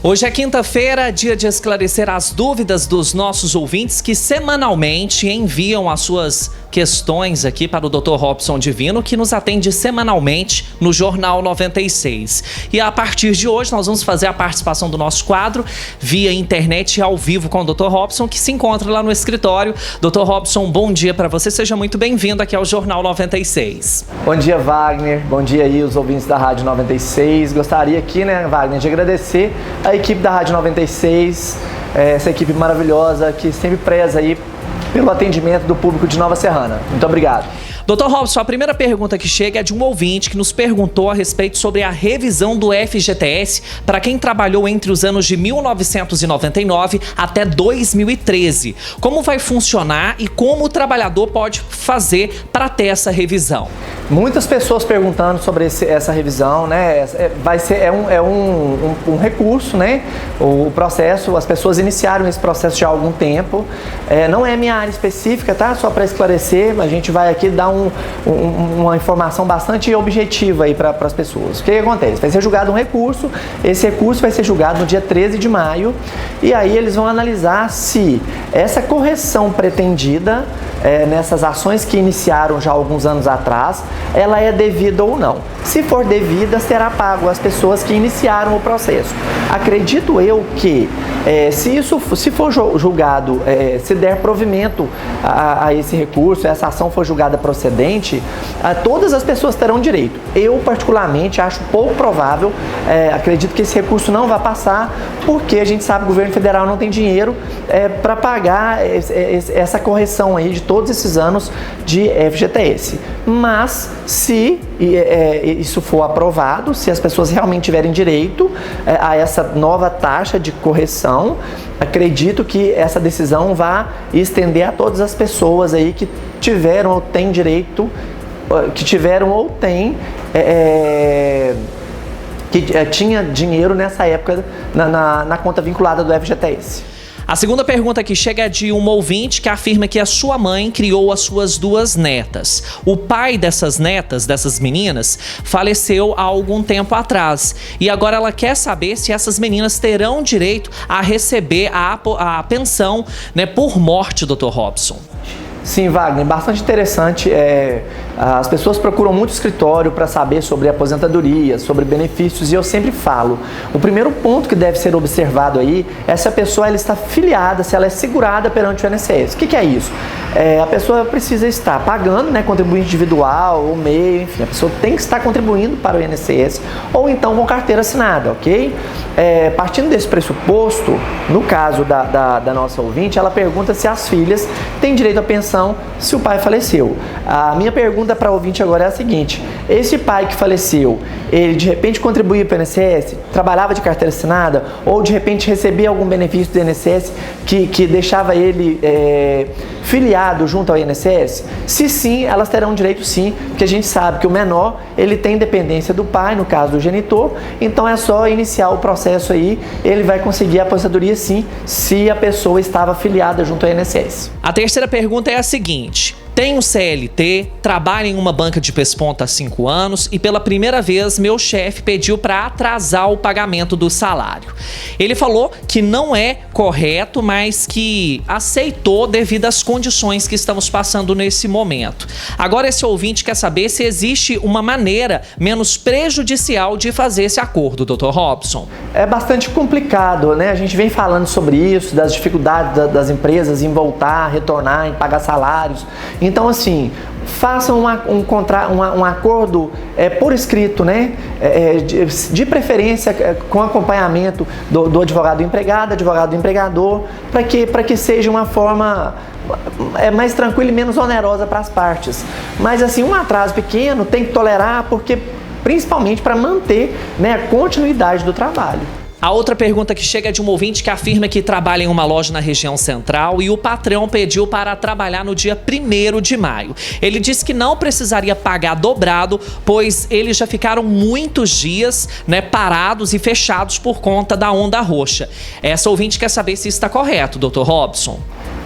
Hoje é quinta-feira, dia de esclarecer as dúvidas dos nossos ouvintes que semanalmente enviam as suas questões aqui para o Dr. Robson Divino, que nos atende semanalmente no Jornal 96. E a partir de hoje nós vamos fazer a participação do nosso quadro via internet ao vivo com o Dr. Robson, que se encontra lá no escritório. Dr. Robson, bom dia para você, seja muito bem-vindo aqui ao Jornal 96. Bom dia, Wagner, bom dia aí os ouvintes da Rádio 96. Gostaria aqui, Wagner, de agradecer a equipe da Rádio 96, essa equipe maravilhosa que sempre preza aí pelo atendimento do público de Nova Serrana. Muito obrigado. Dr. Robson, a primeira pergunta que chega é de um ouvinte que nos perguntou a respeito sobre a revisão do FGTS para quem trabalhou entre os anos de 1999 até 2013. Como vai funcionar e como o trabalhador pode fazer para ter essa revisão? Muitas pessoas perguntando sobre essa revisão, é um recurso, O processo, as pessoas iniciaram esse processo já há algum tempo. Não é minha área específica, tá? Só para esclarecer, a gente vai aqui dar uma informação bastante objetiva aí para as pessoas. O que acontece? Vai ser julgado um recurso, esse recurso vai ser julgado no dia 13 de maio e aí eles vão analisar se essa correção pretendida nessas ações que iniciaram já há alguns anos atrás, ela é devida ou não. Se for devida, será pago às pessoas que iniciaram o processo. Acredito eu que se for julgado, se der provimento a esse recurso, essa ação for julgada procedente, todas as pessoas terão direito. Eu, particularmente, acho pouco provável, acredito que esse recurso não vai passar, porque a gente sabe que o governo federal não tem dinheiro para pagar essa correção aí de todos esses anos de FGTS. Mas, se isso for aprovado, se as pessoas realmente tiverem direito a essa nova taxa de correção, acredito que essa decisão vai estender a todas as pessoas aí que tiveram ou têm direito, que tinha dinheiro nessa época na conta vinculada do FGTS. A segunda pergunta que chega é de um ouvinte que afirma que a sua mãe criou as suas duas netas. O pai dessas netas, dessas meninas, faleceu há algum tempo atrás. E agora ela quer saber se essas meninas terão direito a receber a pensão, por morte, Dr. Robson. Sim, Wagner, bastante interessante. As pessoas procuram muito escritório para saber sobre aposentadoria, sobre benefícios, e eu sempre falo, o primeiro ponto que deve ser observado aí é se a pessoa ela está filiada, se ela é segurada perante o INSS. O que é isso? A pessoa precisa estar pagando, contribuinte individual ou MEI, enfim, a pessoa tem que estar contribuindo para o INSS ou então com carteira assinada, ok? Partindo desse pressuposto, no caso da nossa ouvinte, ela pergunta se as filhas têm direito à pensão se o pai faleceu. A minha pergunta para o ouvinte agora é a seguinte: esse pai que faleceu, ele de repente contribuía para o INSS, trabalhava de carteira assinada ou de repente recebia algum benefício do INSS que deixava ele filiado junto ao INSS? Se sim, elas terão direito sim, porque a gente sabe que o menor ele tem dependência do pai, no caso do genitor, então é só iniciar o processo aí, ele vai conseguir a aposentadoria sim, se a pessoa estava filiada junto ao INSS. A terceira pergunta é a seguinte: tenho CLT, trabalho em uma banca de pesponta há 5 anos e pela primeira vez meu chefe pediu para atrasar o pagamento do salário. Ele falou que não é correto, mas que aceitou devido às condições que estamos passando nesse momento. Agora esse ouvinte quer saber se existe uma maneira menos prejudicial de fazer esse acordo, Dr. Robson. É bastante complicado, A gente vem falando sobre isso, das dificuldades das empresas em voltar, retornar, em pagar salários. Então, assim, façam um acordo por escrito, de preferência com acompanhamento do advogado do empregado, advogado do empregador, para que seja uma forma mais tranquila e menos onerosa para as partes. Mas, assim, um atraso pequeno tem que tolerar, porque principalmente para manter a continuidade do trabalho. A outra pergunta que chega é de um ouvinte que afirma que trabalha em uma loja na região central e o patrão pediu para trabalhar no dia 1º de maio. Ele disse que não precisaria pagar dobrado, pois eles já ficaram muitos dias parados e fechados por conta da onda roxa. Essa ouvinte quer saber se está correto, Dr. Robson.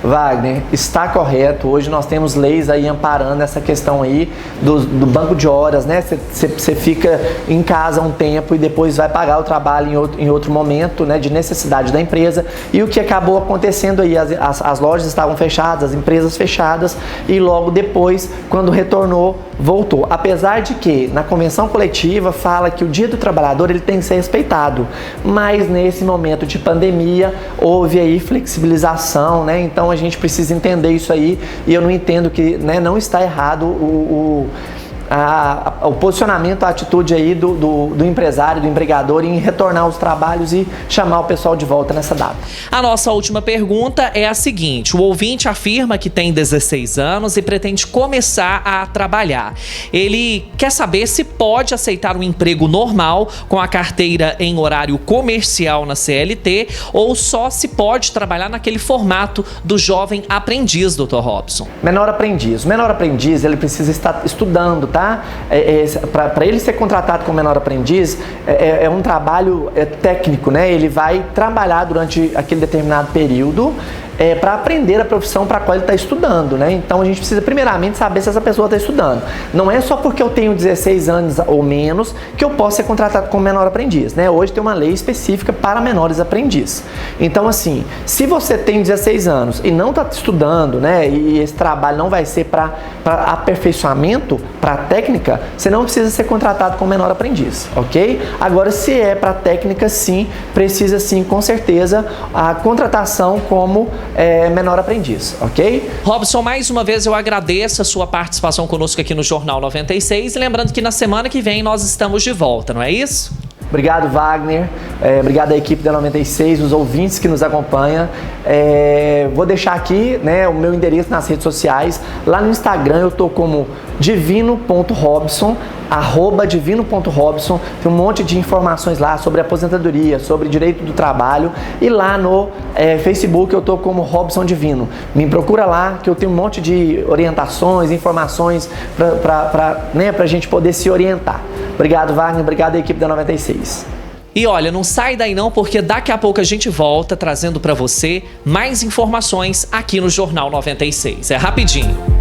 Wagner, está correto. Hoje nós temos leis aí amparando essa questão aí do banco de horas, né? Você fica em casa um tempo e depois vai pagar o trabalho em outro momento, né? De necessidade da empresa. E o que acabou acontecendo aí, as lojas estavam fechadas, as empresas fechadas, e logo depois, quando retornou, voltou. Apesar de que na convenção coletiva fala que o dia do trabalhador ele tem que ser respeitado, mas nesse momento de pandemia houve aí flexibilização, né? Então a gente precisa entender isso aí, e eu não entendo que, né, não está errado o posicionamento, a atitude aí do empresário, do empregador em retornar aos trabalhos e chamar o pessoal de volta nessa data. A nossa última pergunta é a seguinte: o ouvinte afirma que tem 16 anos e pretende começar a trabalhar. Ele quer saber se pode aceitar um emprego normal com a carteira em horário comercial na CLT ou só se pode trabalhar naquele formato do jovem aprendiz, Dr. Robson. Menor aprendiz. O menor aprendiz, ele precisa estar estudando, tá? Para ele ser contratado como menor aprendiz, é um trabalho técnico, né? Ele vai trabalhar durante aquele determinado período para aprender a profissão para a qual ele está estudando, né? Então a gente precisa primeiramente saber se essa pessoa está estudando. Não é só porque eu tenho 16 anos ou menos que eu posso ser contratado como menor aprendiz, né? Hoje tem uma lei específica para menores aprendizes. Então assim, se você tem 16 anos e não está estudando, né? E esse trabalho não vai ser para aperfeiçoamento, para técnica, você não precisa ser contratado como menor aprendiz, ok? Agora, se é para técnica, sim, precisa sim, com certeza, a contratação como menor aprendiz, ok? Robson, mais uma vez eu agradeço a sua participação conosco aqui no Jornal 96, e lembrando que na semana que vem nós estamos de volta, não é isso? Obrigado, Wagner. Obrigado à equipe da 96, os ouvintes que nos acompanham. Vou deixar aqui, né, o meu endereço nas redes sociais. Lá no Instagram eu tô como divino.robson, @divino.robson. Tem um monte de informações lá sobre aposentadoria, sobre direito do trabalho. E lá no Facebook eu tô como Robson Divino. Me procura lá que eu tenho um monte de orientações, informações pra gente poder se orientar. Obrigado, Wagner. Obrigado à equipe da 96. E olha, não sai daí não, porque daqui a pouco a gente volta trazendo para você mais informações aqui no Jornal 96. É rapidinho.